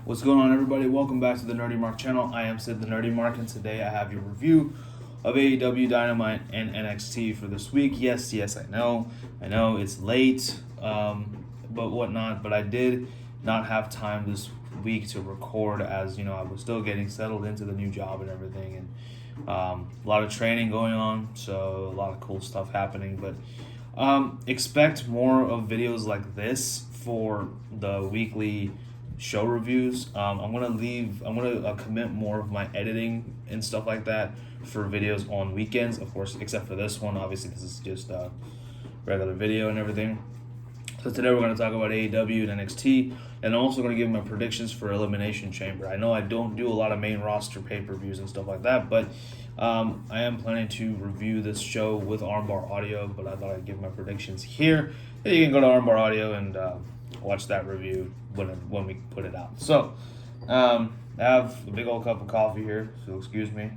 What's going on, everybody? Welcome back to the Nerdy Mark channel. I am Sid the Nerdy Mark, and today I have your review of AEW Dynamite and NXT for this week. Yes, I know it's late, but whatnot. But I did not have time this week to record, as I was still getting settled into the new job and everything, and a lot of training going on, so a lot of cool stuff happening. But expect more of videos like this for the weekly show reviews. I'm gonna commit more of my editing and stuff like that for videos on weekends, of course, except for this one. Obviously, this is just a regular video and everything. So today we're going to talk about AEW and NXT, and I'm also going to give my predictions for Elimination Chamber. I know I don't do a lot of main roster pay-per-views and stuff like that, but I am planning to review this show with Armbar Audio, but I thought I'd give my predictions here. Then you can go to Armbar Audio and watch that review when we put it out. So, I have a big old cup of coffee here, so excuse me.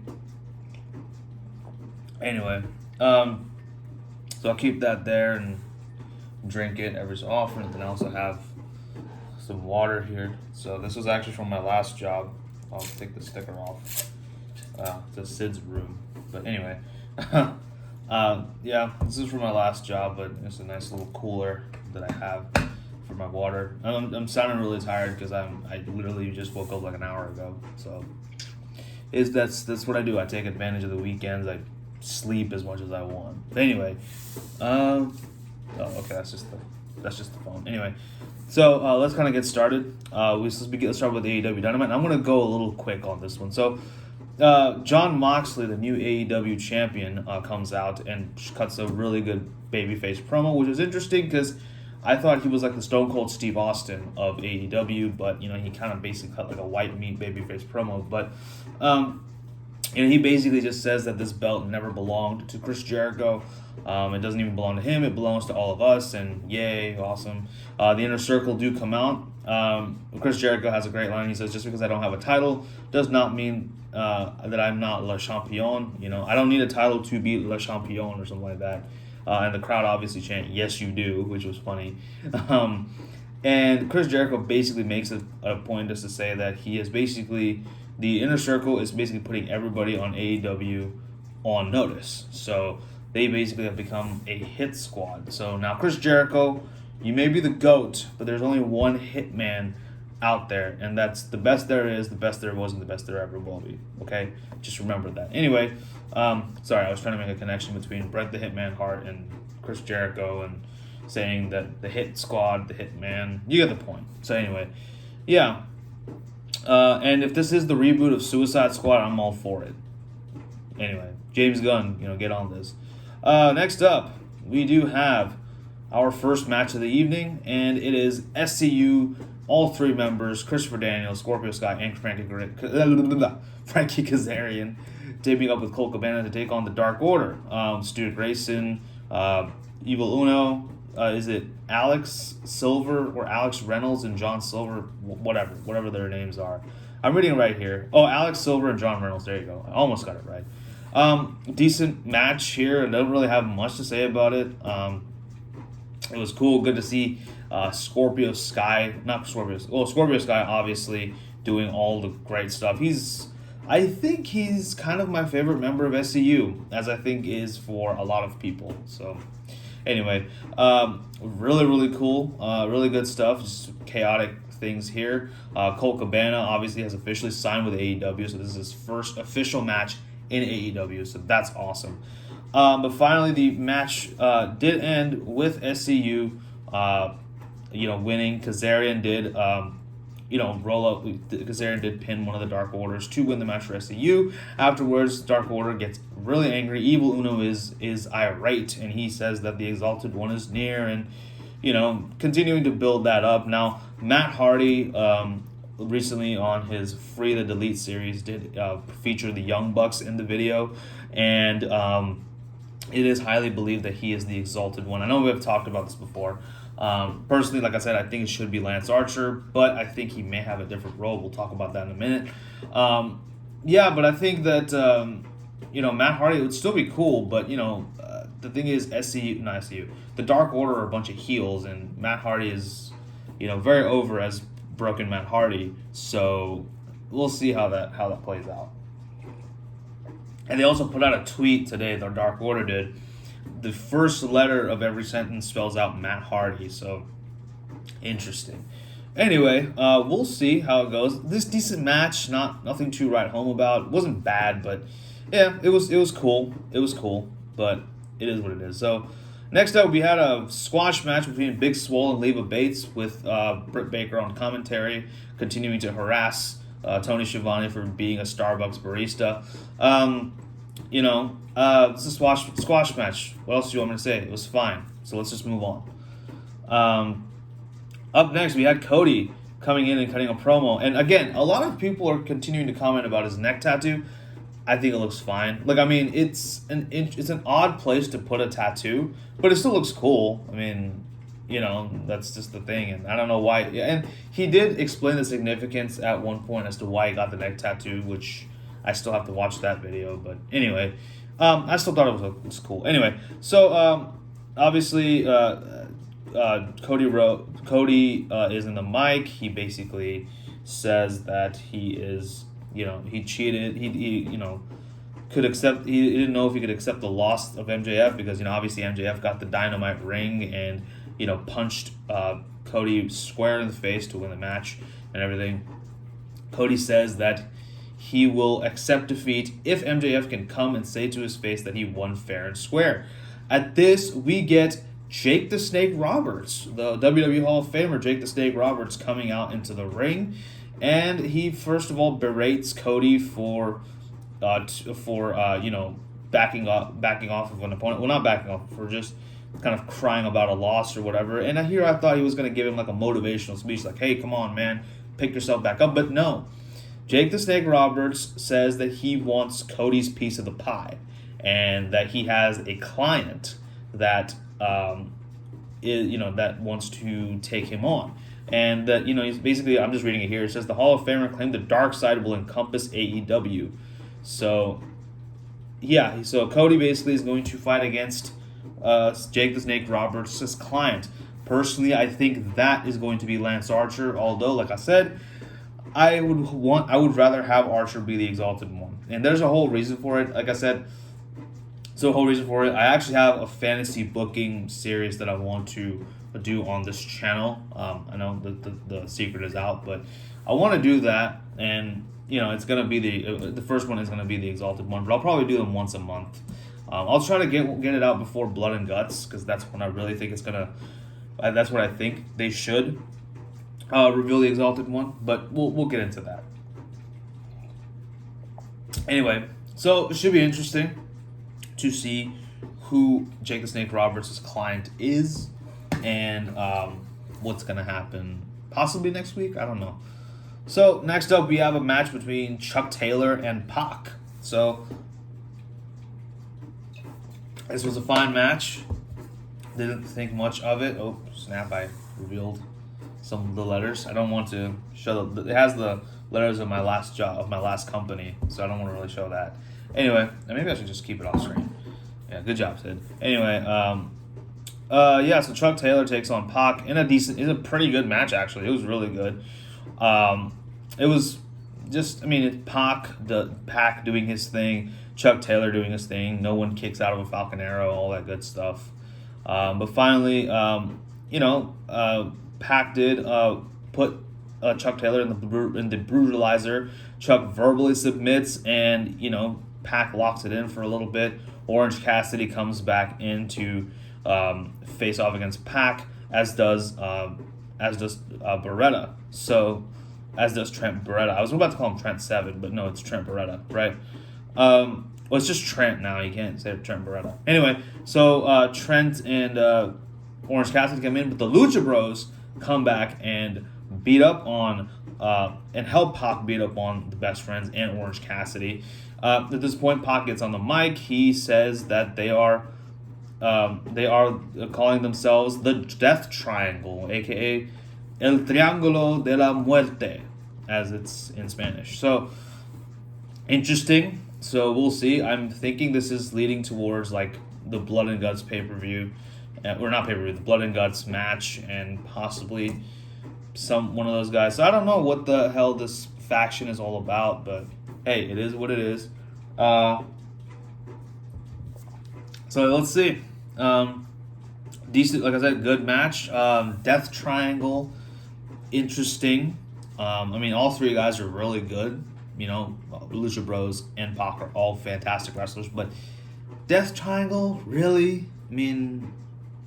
Anyway, so I'll keep that there and drink it every so often. And then I also have some water here. So this was actually from my last job. I'll take the sticker off. It's Sid's room. But anyway, yeah, this is from my last job, but it's a nice little cooler that I have for my water. I'm sounding really tired because I literally just woke up like an hour ago. So that's what I do. I take advantage of the weekends. I sleep as much as I want. But anyway, oh, okay, that's just the phone. Anyway, so let's kind of get started. Let's start with AEW Dynamite. And I'm gonna go a little quick on this one. So, Jon Moxley, the new AEW champion, comes out and cuts a really good babyface promo, which is interesting because I thought he was like the Stone Cold Steve Austin of AEW, but he kind of basically cut like a white meat babyface promo. But he basically just says that this belt never belonged to Chris Jericho. It doesn't even belong to him. It belongs to all of us, and yay, awesome. The Inner Circle do come out. Chris Jericho has a great line. He says, just because I don't have a title does not mean that I'm not Le Champion. I don't need a title to be Le Champion or something like that. And the crowd obviously chant, yes, you do, which was funny. And Chris Jericho basically makes a point just to say that he is basically, the Inner Circle is basically putting everybody on AEW on notice. So they basically have become a hit squad. So now Chris Jericho, you may be the GOAT, but there's only one hitman out there, and that's the best there is, the best there was, and the best there ever will be. Okay? Just remember that. Anyway, sorry, I was trying to make a connection between Bret the Hitman Hart and Chris Jericho and saying that the hit squad, the hitman, you get the point. So anyway, yeah. And if this is the reboot of Suicide Squad, I'm all for it. Anyway, James Gunn, get on this. Next up, we do have our first match of the evening, and it is SCU, all three members, Christopher Daniels, Scorpio Sky, and Frankie Kazarian, teaming up with Colt Cabana to take on the Dark Order. Stu Grayson, Evil Uno, is it Alex Silver or Alex Reynolds and John Silver? Whatever their names are. I'm reading it right here. Oh, Alex Silver and John Reynolds. There you go. I almost got it right. Decent match here. I don't really have much to say about it. It was cool. Good to see Scorpio Sky obviously doing all the great stuff. I think he's kind of my favorite member of SCU, as I think is for a lot of people. So anyway, really, really cool. Really good stuff. Just chaotic things here. Colt Cabana obviously has officially signed with AEW, so this is his first official match in AEW, so that's awesome. But finally, the match did end with SCU, winning. Kazarian did, roll up. Kazarian did pin one of the Dark Orders to win the match for SCU. Afterwards, Dark Order gets really angry. Evil Uno is irate, and he says that the Exalted One is near, and continuing to build that up. Now, Matt Hardy, recently on his Free the Delete series, did feature the Young Bucks in the video, and it is highly believed that he is the Exalted One. I know we have talked about this before. Personally, like I said, I think it should be Lance Archer, but I think he may have a different role. We'll talk about that in a minute. But I think that Matt Hardy would still be cool, but the thing is, the Dark Order are a bunch of heels, and Matt Hardy is very over as broken Matt Hardy. So we'll see how that plays out. And they also put out a tweet today, the Dark Order did. The first letter of every sentence spells out Matt Hardy, so interesting. Anyway, we'll see how it goes. This decent match, nothing to write home about. It wasn't bad, but yeah, it was cool. It was cool, but it is what it is. So next up, we had a squash match between Big Swole and Leva Bates with Britt Baker on commentary, continuing to harass Tony Schiavone for being a Starbucks barista. This is a squash match. What else do you want me to say? It was fine. So let's just move on. Up next, we had Cody coming in and cutting a promo. And again, a lot of people are continuing to comment about his neck tattoo. I think it looks fine. Like, I mean, it's an odd place to put a tattoo, but it still looks cool. I mean, that's just the thing. And I don't know why. And he did explain the significance at one point as to why he got the neck tattoo, which I still have to watch that video. But anyway, I still thought it was cool. Anyway, so obviously, Cody is in the mic. He basically says that he is, he cheated. He could accept. He didn't know if he could accept the loss of MJF because obviously MJF got the Dynamite ring and punched Cody square in the face to win the match and everything. Cody says that he will accept defeat if MJF can come and say to his face that he won fair and square. At this, we get Jake the Snake Roberts, the WWE Hall of Famer Jake the Snake Roberts, coming out into the ring, and he first of all berates Cody for backing off of an opponent. Well, not backing off, for just kind of crying about a loss or whatever. And here I thought he was going to give him like a motivational speech, like, "Hey, come on, man, pick yourself back up." But no, Jake the Snake Roberts says that he wants Cody's piece of the pie, and that he has a client that that wants to take him on. And that, he's basically, I'm just reading it here, it says the Hall of Famer claimed the dark side will encompass AEW. So, yeah, so Cody basically is going to fight against Jake the Snake Roberts' client. Personally, I think that is going to be Lance Archer, although, like I said, I would rather have Archer be the Exalted One. And there's a whole reason for it. Like I said, I actually have a fantasy booking series that I want to do on this channel. I know the secret is out, but I want to do that, and it's gonna be the first one is gonna be the Exalted One, but I'll probably do them once a month. I'll try to get it out before Blood and Guts, because that's when I really think it's gonna. That's what I think they should reveal the Exalted One, but we'll get into that. Anyway, so it should be interesting to see who Jake the Snake Roberts' client is, and what's going to happen possibly next week. I don't know. So next up, we have a match between Chuck Taylor and Pac. So this was a fine match. Didn't think much of it. Oh, snap, I revealed some of the letters. I don't want to show it has the letters of my last job, of my last company, so I don't want to really show that. Anyway, maybe I should just keep it off screen. Yeah, good job, Sid. Anyway, so Chuck Taylor takes on Pac in a pretty good match, actually. It was really good. It was just, it's Pac doing his thing, Chuck Taylor doing his thing. No one kicks out of a Falcon Arrow, all that good stuff. But finally, Pac did put Chuck Taylor in the brutalizer. Chuck verbally submits, and Pac locks it in for a little bit. Orange Cassidy comes back in to face off against Pac, as does Beretta. So, as does Trent Beretta. I was about to call him Trent Seven, but no, it's Trent Beretta, right? Well, it's just Trent now. You can't say Trent Beretta. Anyway, so Trent and Orange Cassidy come in, but the Lucha Bros come back and beat up on and help Pac beat up on the Best Friends and Orange Cassidy. At this point, Pac gets on the mic. He says that they are calling themselves the Death Triangle, aka El Triángulo de la Muerte, as it's in Spanish. So, interesting. So we'll see. I'm thinking this is leading towards like the Blood and Guts pay-per-view, or not pay-per-view, the Blood and Guts match, and possibly one of those guys. So I don't know what the hell this faction is all about, but hey, it is what it is. So let's see. Decent, like I said, good match. Death Triangle, interesting. I mean, all three guys are really good. You know, Lucha Bros and Pac are all fantastic wrestlers, but Death Triangle, really? I mean,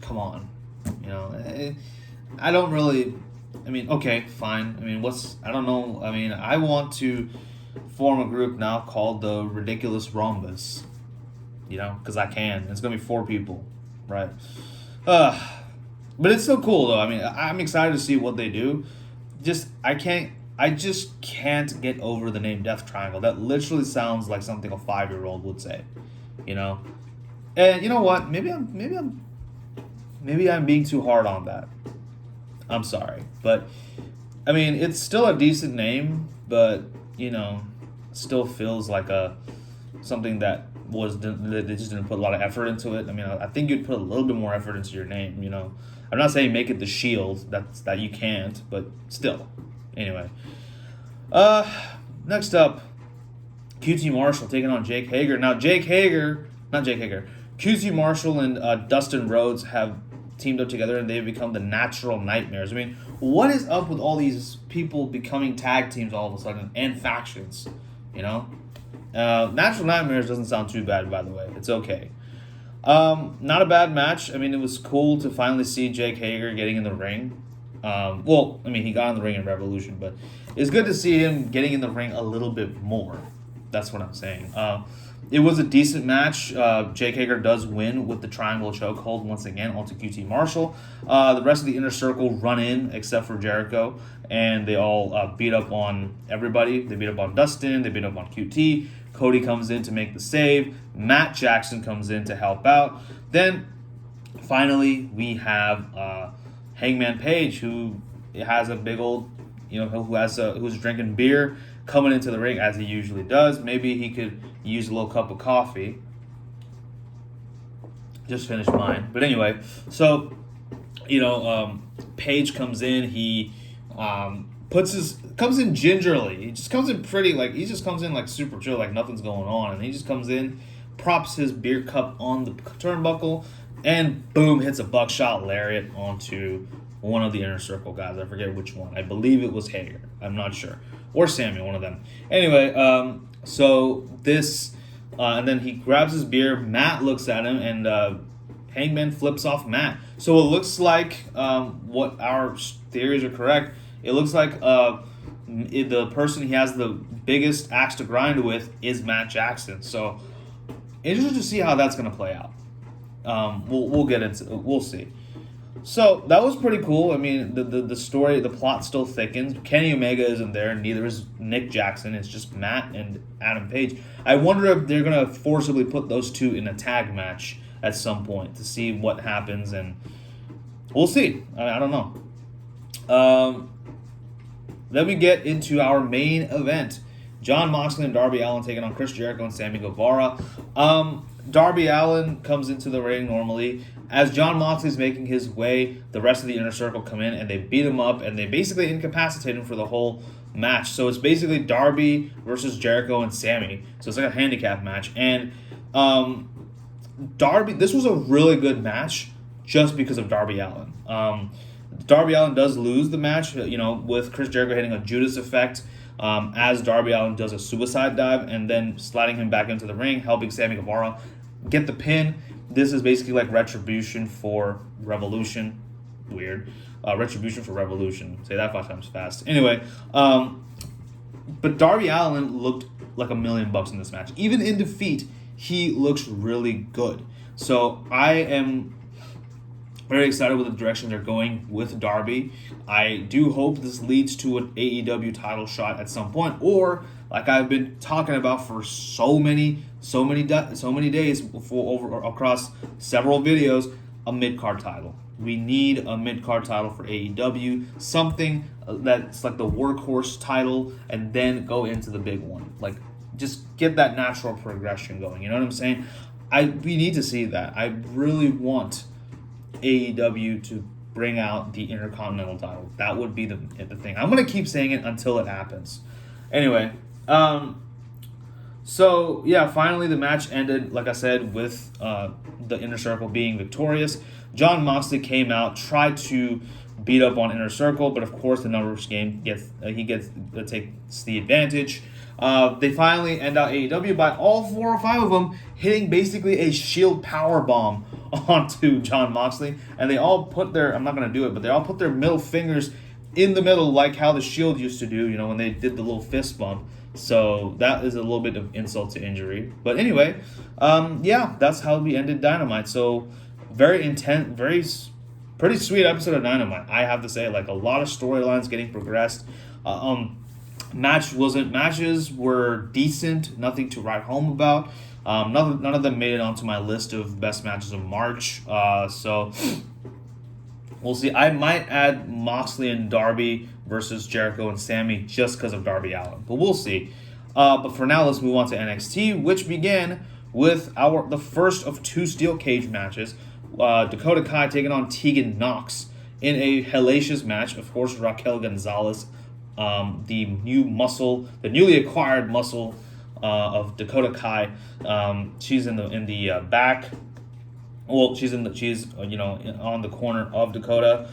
come on. You know, I don't really. I mean, okay, fine. I mean, I don't know. I mean, I want to form a group now called the Ridiculous Rhombus. You know, because I can. It's going to be 4 people, right? But it's still cool, though. I mean, I'm excited to see what they do. I just can't get over the name Death Triangle. That literally sounds like something a 5-year-old would say, you know? And you know what? Maybe I'm being too hard on that. I'm sorry. But, I mean, it's still a decent name, but, you know, still feels like something that they just didn't put a lot of effort into it. I mean, I think you'd put a little bit more effort into your name, you know. I'm not saying make it the Shield, that you can't, but still. Anyway. Next up, QT Marshall taking on Jake Hager. Now, QT Marshall and Dustin Rhodes have teamed up together and they've become the Natural Nightmares. I mean, what is up with all these people becoming tag teams all of a sudden and factions, you know? Natural Nightmares doesn't sound too bad, by the way. It's okay. Not a bad match. I mean, it was cool to finally see Jake Hager getting in the ring. Well, I mean, he got in the ring in Revolution, but it's good to see him getting in the ring a little bit more. That's what I'm saying. It was a decent match. Jake Hager does win with the triangle chokehold once again onto QT Marshall. The rest of the Inner Circle run in, except for Jericho, and they all beat up on everybody. They beat up on Dustin. They beat up on QT. Cody comes in to make the save. Matt Jackson comes in to help out. Then, finally, we have Hangman Page, who has a big old, you know, who's drinking beer, coming into the ring as he usually does. Maybe he could use a little cup of coffee. Just finished mine. But anyway, so, you know, Page comes in. He comes in gingerly. He just comes in like super chill, like nothing's going on. And he just comes in, props his beer cup on the turnbuckle, and boom, hits a buckshot lariat onto one of the Inner Circle guys. I forget which one. I believe it was Hager. I'm not sure. Or Sammy, one of them. Anyway, so this, and then he grabs his beer. Matt looks at him, and Hangman flips off Matt. So it looks like what our theories are correct. It looks like the person he has the biggest axe to grind with is Matt Jackson. So interested to see how that's going to play out. We'll see. So that was pretty cool. I mean, the story, the plot still thickens. Kenny Omega isn't there. Neither is Nick Jackson. It's just Matt and Adam Page. I wonder if they're going to forcibly put those two in a tag match at some point to see what happens, and we'll see. I don't know. Then we get into our main event. Jon Moxley and Darby Allin taking on Chris Jericho and Sammy Guevara. Darby Allin comes into the ring normally. As Jon Moxley's making his way, the rest of the Inner Circle come in and they beat him up and they basically incapacitate him for the whole match. So it's basically Darby versus Jericho and Sammy. So it's like a handicap match. And this was a really good match just because of Darby Allin. Darby Allin does lose the match, you know, with Chris Jericho hitting a Judas effect as Darby Allin does a suicide dive and then sliding him back into the ring, helping Sammy Guevara get the pin. This is basically like Retribution for Revolution. Weird. Retribution for Revolution. Say that 5 times fast. Anyway, but Darby Allin looked like $1 million in this match. Even in defeat, he looks really good. So I am very excited with the direction they're going with Darby. I do hope this leads to an AEW title shot at some point, or like I've been talking about for so many days across several videos, a mid-card title. We need a mid-card title for AEW, something that's like the workhorse title, and then go into the big one. Like, just get that natural progression going. You know what I'm saying? We need to see that. I really want AEW to bring out the Intercontinental title. That would be the thing. I'm going to keep saying it until it happens. Anyway, so yeah, finally the match ended, like I said, with the Inner Circle being victorious. Jon Moxley came out, tried to beat up on Inner Circle, but of course the numbers game takes the advantage. They finally end out AEW by all 4 or 5 of them hitting basically a Shield power bomb onto Jon Moxley, and they all put their, I'm not going to do it, but they all put their middle fingers in the middle like how the Shield used to do, when they did the little fist bump. So that is a little bit of insult to injury. But anyway, yeah, that's how we ended Dynamite. So very intense, pretty sweet episode of Dynamite, I have to say. Like, a lot of storylines getting progressed. Matches were decent, nothing to write home about. None of them made it onto my list of best matches of March. So we'll see. I might add Moxley and Darby versus Jericho and Sammy just because of Darby Allin, but we'll see. But for now, let's move on to NXT, which began with the first of 2 steel cage matches. Dakota Kai taking on Tegan Nox in a hellacious match. Of course, Raquel Gonzalez, the newly acquired muscle of Dakota Kai. She's in the back. Well, she's on the corner of Dakota.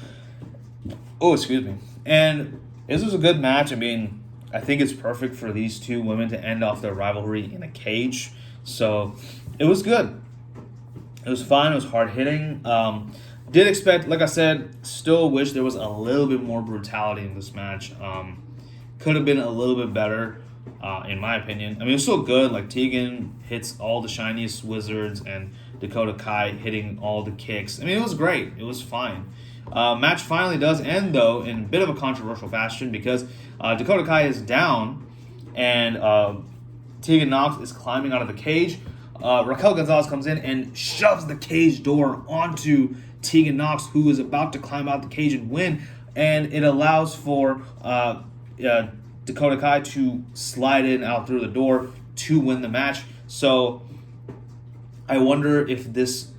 Oh, excuse me. And this was a good match. I mean, I think it's perfect for these 2 women to end off their rivalry in a cage. So it was good. It was fun. It was hard hitting. Did expect, like I said, still wish there was a little bit more brutality in this match. Could have been a little bit better, in my opinion. I mean, it was still good. Like, Tegan hits all the shiniest wizards and Dakota Kai hitting all the kicks. I mean, it was great. It was fine. Match finally does end, though, in a bit of a controversial fashion because Dakota Kai is down and Tegan Nox is climbing out of the cage. Raquel Gonzalez comes in and shoves the cage door onto Tegan Nox, who is about to climb out the cage and win, and it allows for Dakota Kai to slide in out through the door to win the match. So I wonder if this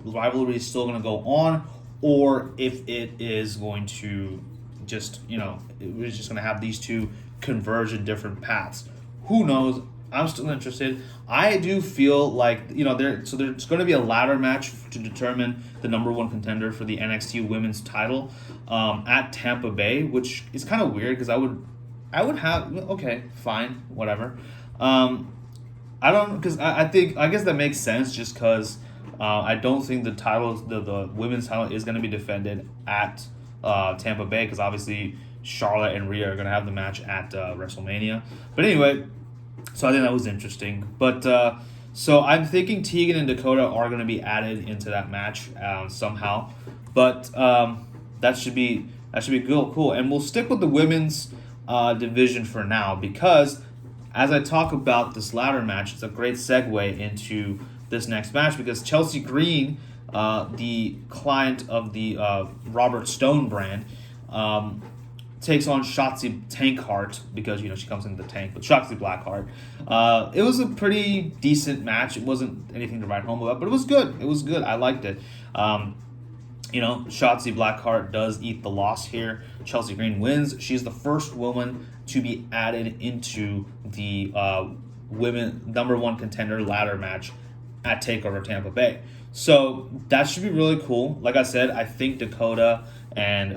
rivalry is still going to go on, or if it is going to just, we're just going to have these 2 converge in different paths. Who knows? I'm still interested. I do feel like, there's going to be a ladder match to determine the number 1 contender for the NXT Women's title at Tampa Bay, which is kind of weird because I would have, okay, fine, whatever. I guess that makes sense just because I don't think the title, the women's title is going to be defended at Tampa Bay because obviously Charlotte and Rhea are going to have the match at WrestleMania. But anyway, so I think that was interesting. But so I'm thinking Tegan and Dakota are going to be added into that match somehow. But that should be cool. And we'll stick with the women's division for now because as I talk about this ladder match, it's a great segue into this next match because Chelsea Green, the client of the Robert Stone brand, takes on Shotzi Tankheart because, she comes in the tank, but Shotzi Blackheart. It was a pretty decent match. It wasn't anything to write home about, but it was good. It was good. I liked it. Shotzi Blackheart does eat the loss here. Chelsea Green wins. She's the first woman to be added into the women number 1 contender ladder match at TakeOver Tampa Bay. So that should be really cool. Like I said, I think Dakota and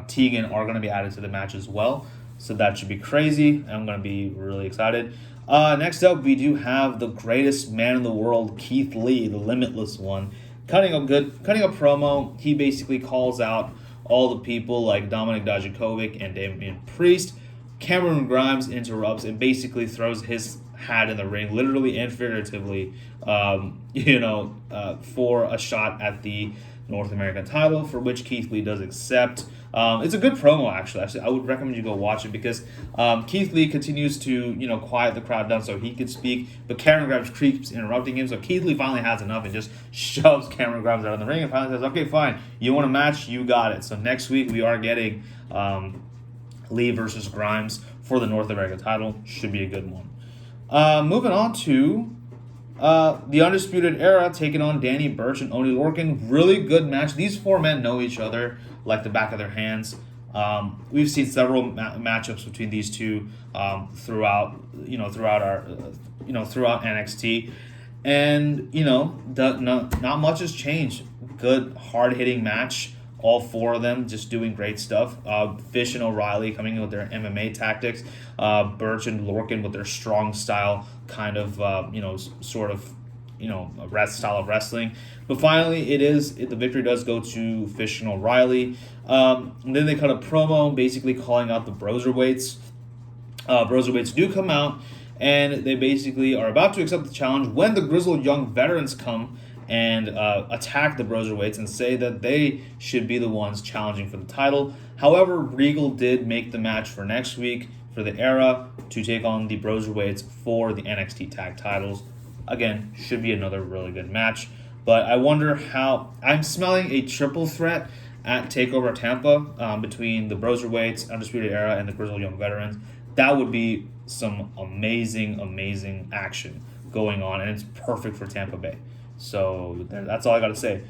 Tegan are going to be added to the match as well. So that should be crazy. I'm going to be really excited. Next up, we do have the greatest man in the world, Keith Lee, the Limitless One, cutting a promo. He basically calls out all the people like Dominik Dijakovic and Damian Priest. Cameron Grimes interrupts and basically throws his hat in the ring, literally and figuratively, for a shot at the North American title, for which Keith Lee does accept. It's a good promo, actually. I would recommend you go watch it because Keith Lee continues to, quiet the crowd down so he could speak, but Cameron Grimes keeps interrupting him, so Keith Lee finally has enough and just shoves Cameron Grimes out of the ring and finally says, okay, fine, you want a match? You got it. So next week we are getting Lee versus Grimes for the North American title. Should be a good one. Moving on to The Undisputed Era taking on Danny Burch and Oney Lorcan. Really good match. These four men know each other like the back of their hands. We've seen several matchups between these two throughout NXT, and not much has changed. Good hard hitting match. All four of them just doing great stuff. Fish and O'Reilly coming in with their MMA tactics. Burch and Lorcan with their strong style kind of style of wrestling. But finally, the victory does go to Fish and O'Reilly. And then they cut a promo basically calling out the Broserweights. Broserweights do come out, and they basically are about to accept the challenge when the Grizzled Young Veterans come and attack the Broserweights and say that they should be the ones challenging for the title. However, Regal did make the match for next week for the Era to take on the Broserweights for the NXT tag titles. Again, should be another really good match. But I wonder how... I'm smelling a triple threat at TakeOver Tampa between the Broserweights, Undisputed Era, and the Grizzled Young Veterans. That would be some amazing, amazing action going on, and it's perfect for Tampa Bay. So that's all I got to say.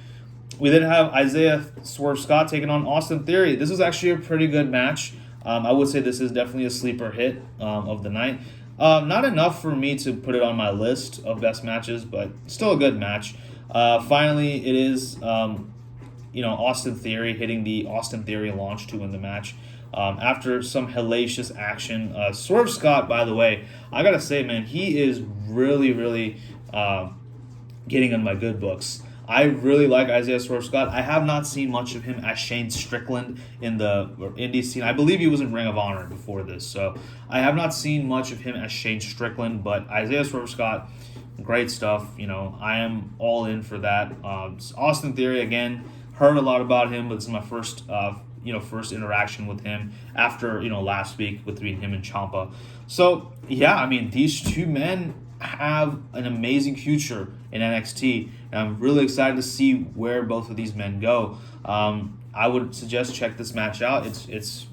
We then have Isaiah Swerve Scott taking on Austin Theory. This is actually a pretty good match. I would say this is definitely a sleeper hit of the night. Not enough for me to put it on my list of best matches, but still a good match. Finally, it is Austin Theory hitting the Austin Theory launch to win the match. After some hellacious action. Swerve Scott, by the way, I got to say, man, he is really, really... getting on my good books. I really like Isaiah Swerve Scott. I have not seen much of him as Shane Strickland in the indie scene. I believe he was in Ring of Honor before this, so I have not seen much of him as Shane Strickland, but Isaiah Swerve Scott, great stuff. I am all in for that. Austin Theory, again, heard a lot about him, but this is my first interaction with him after, last week between him and Ciampa. So, yeah, I mean, these two men have an amazing future in NXT, and I'm really excited to see where both of these men go. I would suggest check this match out. It's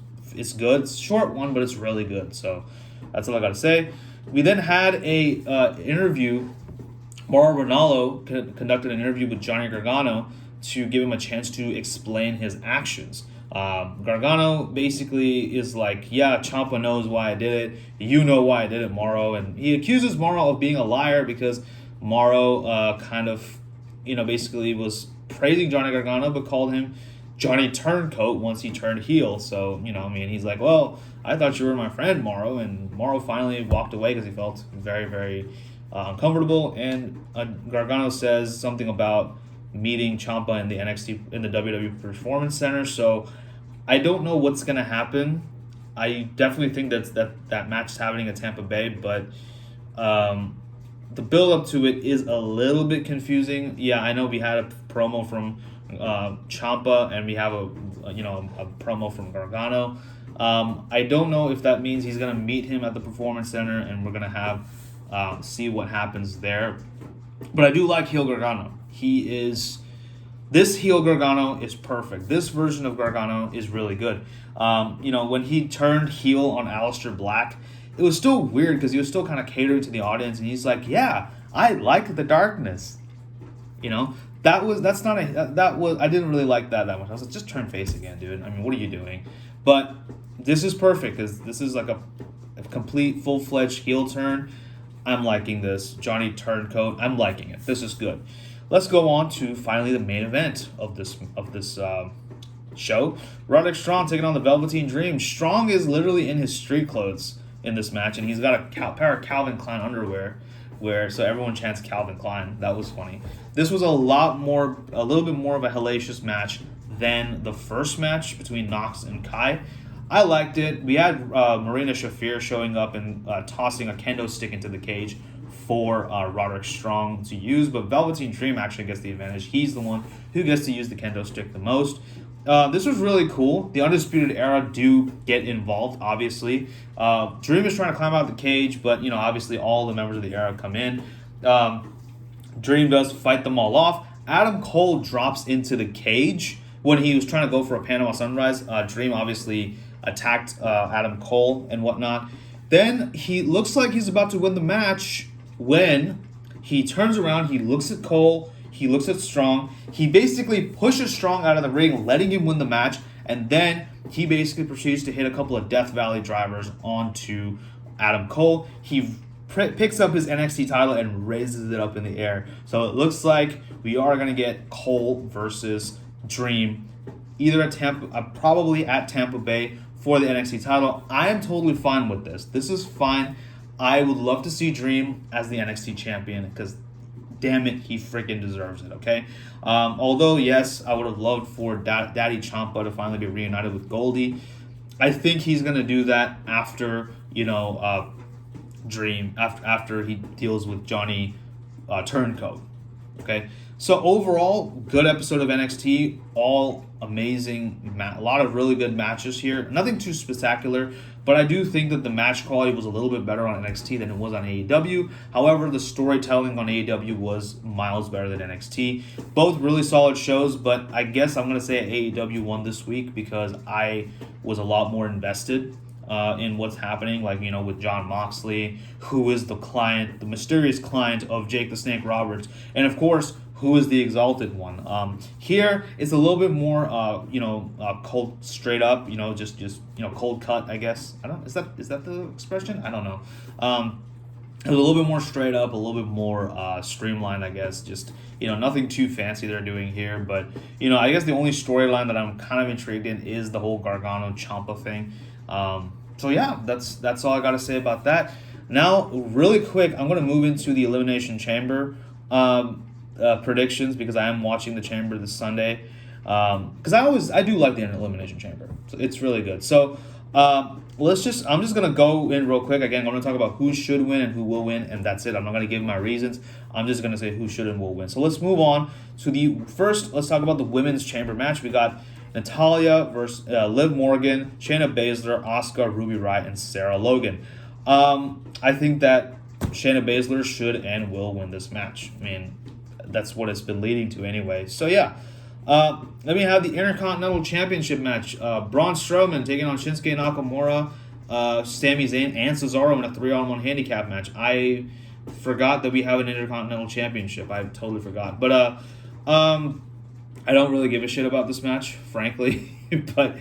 good. It's a short one, but it's really good. So that's all I got to say. We then had a interview. Mauro Ranallo conducted an interview with Johnny Gargano to give him a chance to explain his actions. Gargano basically is like, yeah, Ciampa knows why I did it. You know why I did it, Mauro. And he accuses Mauro of being a liar because Mauro basically was praising Johnny Gargano but called him Johnny Turncoat once he turned heel. So, he's like, well, I thought you were my friend, Mauro. And Mauro finally walked away because he felt very, very uncomfortable. And Gargano says something about meeting Ciampa in the WWE Performance Center. So I don't know what's going to happen. I definitely think that match is happening at Tampa Bay, but the build up to it is a little bit confusing. Yeah, I know we had a promo from Ciampa and we have a promo from Gargano. I don't know if that means he's going to meet him at the Performance Center and we're going to have see what happens there. But I do like heel Gargano. This heel Gargano is perfect. This version of Gargano is really good. When he turned heel on Aleister Black, it was still weird because he was still kind of catering to the audience, and he's like, "Yeah, I like the darkness." I didn't really like that much. I was like, just turn face again, dude. I mean, what are you doing? But this is perfect because this is like a complete full-fledged heel turn. I'm liking this. Johnny Turncoat, I'm liking it. This is good. Let's go on to finally the main event of this show. Roderick Strong taking on the Velveteen Dream. Strong is literally in his street clothes in this match, and he's got a pair of Calvin Klein underwear, so everyone chants Calvin Klein. That was funny. This was a little bit more of a hellacious match than the first match between Knox and Kai. I liked it. We had Marina Shafir showing up and tossing a kendo stick into the cage for Roderick Strong to use, but Velveteen Dream actually gets the advantage. He's the one who gets to use the kendo stick the most. This was really cool. The Undisputed Era do get involved, obviously. Dream is trying to climb out the cage, but obviously all the members of the Era come in. Dream does fight them all off. Adam Cole drops into the cage when he was trying to go for a Panama Sunrise. Dream obviously attacked Adam Cole and whatnot. Then he looks like he's about to win the match when He turns around, he looks at Cole, he looks at Strong. He basically pushes Strong out of the ring, letting him win the match, and then he basically proceeds to hit a couple of Death Valley drivers onto Adam Cole. He picks up his NXT title and raises it up in the air. So it looks like we are going to get Cole versus Dream, either at probably at Tampa Bay for the NXT title. I am totally fine with this. This is fine. I would love to see Dream as the NXT champion because, damn it, he freaking deserves it, okay? Although, yes, I would have loved for Daddy Ciampa to finally be reunited with Goldie. I think he's going to do that after, Dream, after he deals with Johnny Turncoat, okay? So overall, good episode of NXT, all amazing, a lot of really good matches here. Nothing too spectacular, but I do think that the match quality was a little bit better on NXT than it was on AEW. However, the storytelling on AEW was miles better than NXT. Both really solid shows, but I guess I'm going to say AEW won this week because I was a lot more invested in what's happening, with Jon Moxley, who is the client, the mysterious client of Jake the Snake Roberts, and of course, who is the Exalted One. Here, it's a little bit more, cold, straight up, just cold cut, I guess. Is that the expression? I don't know. It was a little bit more straight up, a little bit more streamlined, I guess. Just, nothing too fancy they're doing here. But, I guess the only storyline that I'm kind of intrigued in is the whole Gargano-Ciampa thing. So yeah, that's all I got to say about that. Now, really quick, I'm going to move into the Elimination Chamber predictions because I am watching the Chamber this Sunday. Because I do like the Elimination Chamber. So it's really good. So I'm just going to go in real quick. Again, I'm going to talk about who should win and who will win, and that's it. I'm not going to give my reasons. I'm just going to say who should and will win. So let's move on to let's talk about the Women's Chamber match. We got Natalya versus Liv Morgan, Shayna Baszler, Asuka, Ruby Riott, and Sarah Logan. I think that Shayna Baszler should and will win this match. I mean, that's what it's been leading to anyway. So yeah, let me have the Intercontinental Championship match. Braun Strowman taking on Shinsuke Nakamura, Sami Zayn, and Cesaro in a 3-on-1 handicap match. I forgot that we have an Intercontinental Championship. I totally forgot. But I don't really give a shit about this match, frankly. But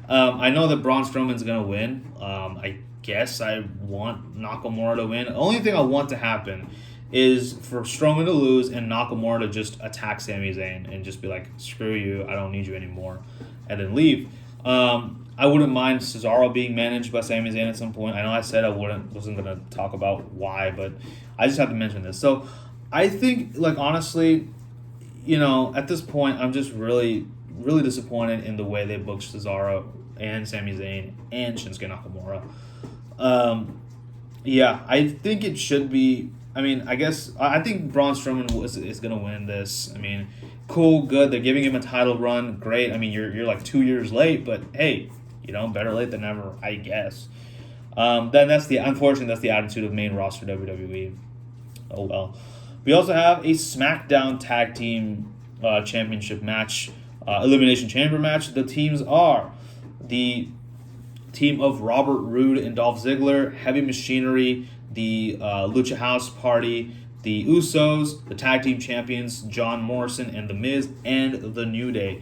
I know that Braun Strowman's going to win. I guess I want Nakamura to win. The only thing I want to happen is for Strowman to lose and Nakamura to just attack Sami Zayn and just be like, screw you, I don't need you anymore, and then leave. I wouldn't mind Cesaro being managed by Sami Zayn at some point. I know I said I wasn't going to talk about why, but I just have to mention this. So I think, honestly, at this point, I'm just really, really disappointed in the way they booked Cesaro and Sami Zayn and Shinsuke Nakamura. I think it should be. I mean, I think Braun Strowman is going to win this. I mean, cool, good. They're giving him a title run. Great. I mean, you're like 2 years late, but hey, better late than never, I guess. Then that's the attitude of main roster WWE. Oh well. We also have a SmackDown Tag Team Championship match, Elimination Chamber match. The teams are the team of Robert Roode and Dolph Ziggler, Heavy Machinery, the Lucha House Party, the Usos, the Tag Team Champions, John Morrison and The Miz, and The New Day.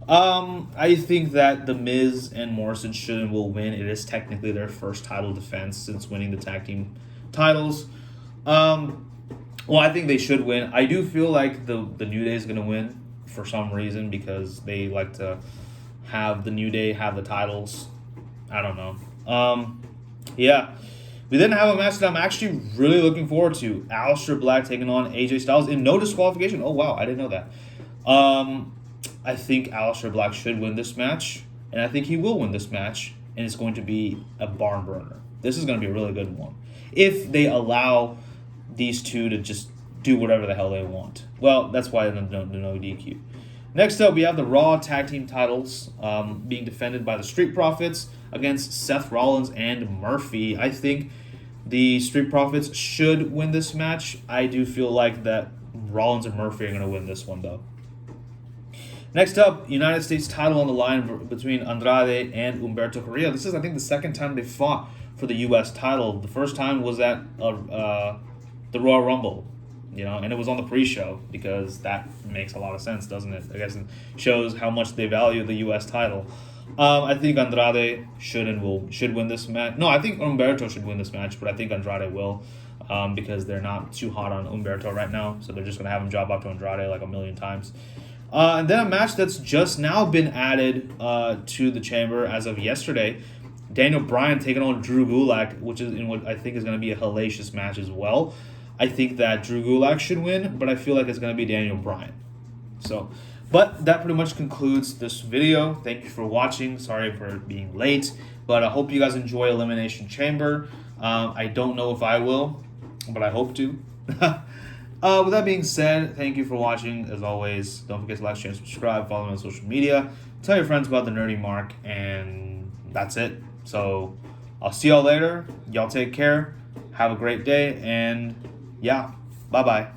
I think that The Miz and Morrison should and will win. It is technically their first title defense since winning the Tag Team titles. Well, I think they should win. I do feel like the New Day is going to win for some reason because they like to have the New Day have the titles. I don't know. Yeah. We then have a match that I'm actually really looking forward to. Aleister Black taking on AJ Styles in no disqualification. Oh, wow. I didn't know that. I think Aleister Black should win this match, and I think he will win this match, and it's going to be a barn burner. This is going to be a really good one. If they allow these two to just do whatever the hell they want. Well, that's why no DQ. Next up, we have the Raw Tag Team titles being defended by the Street Profits against Seth Rollins and Murphy. I think the Street Profits should win this match. I do feel like that Rollins and Murphy are going to win this one, though. Next up, United States title on the line between Andrade and Humberto Carrillo. This is, I think, the second time they fought for the U.S. title. The first time was at the Royal Rumble. and it was on the pre-show because that makes a lot of sense, doesn't it? I guess it shows how much they value the U.S. title. I think Andrade should win this match. No, I think Humberto should win this match, but I think Andrade will, because they're not too hot on Humberto right now, so they're just gonna have him drop out to Andrade like a million times. And then a match that's just now been added to the chamber as of yesterday. Daniel Bryan taking on Drew Gulak, which is in what I think is going to be a hellacious match as well. I think that Drew Gulak should win, but I feel like it's going to be Daniel Bryan. But that pretty much concludes this video. Thank you for watching. Sorry for being late, but I hope you guys enjoy Elimination Chamber. I don't know if I will, but I hope to. With that being said, thank you for watching. As always, don't forget to like, share, and subscribe. Follow me on social media. Tell your friends about the Nerdy Mark, and that's it. So I'll see y'all later. Y'all take care. Have a great day, and yeah, bye-bye.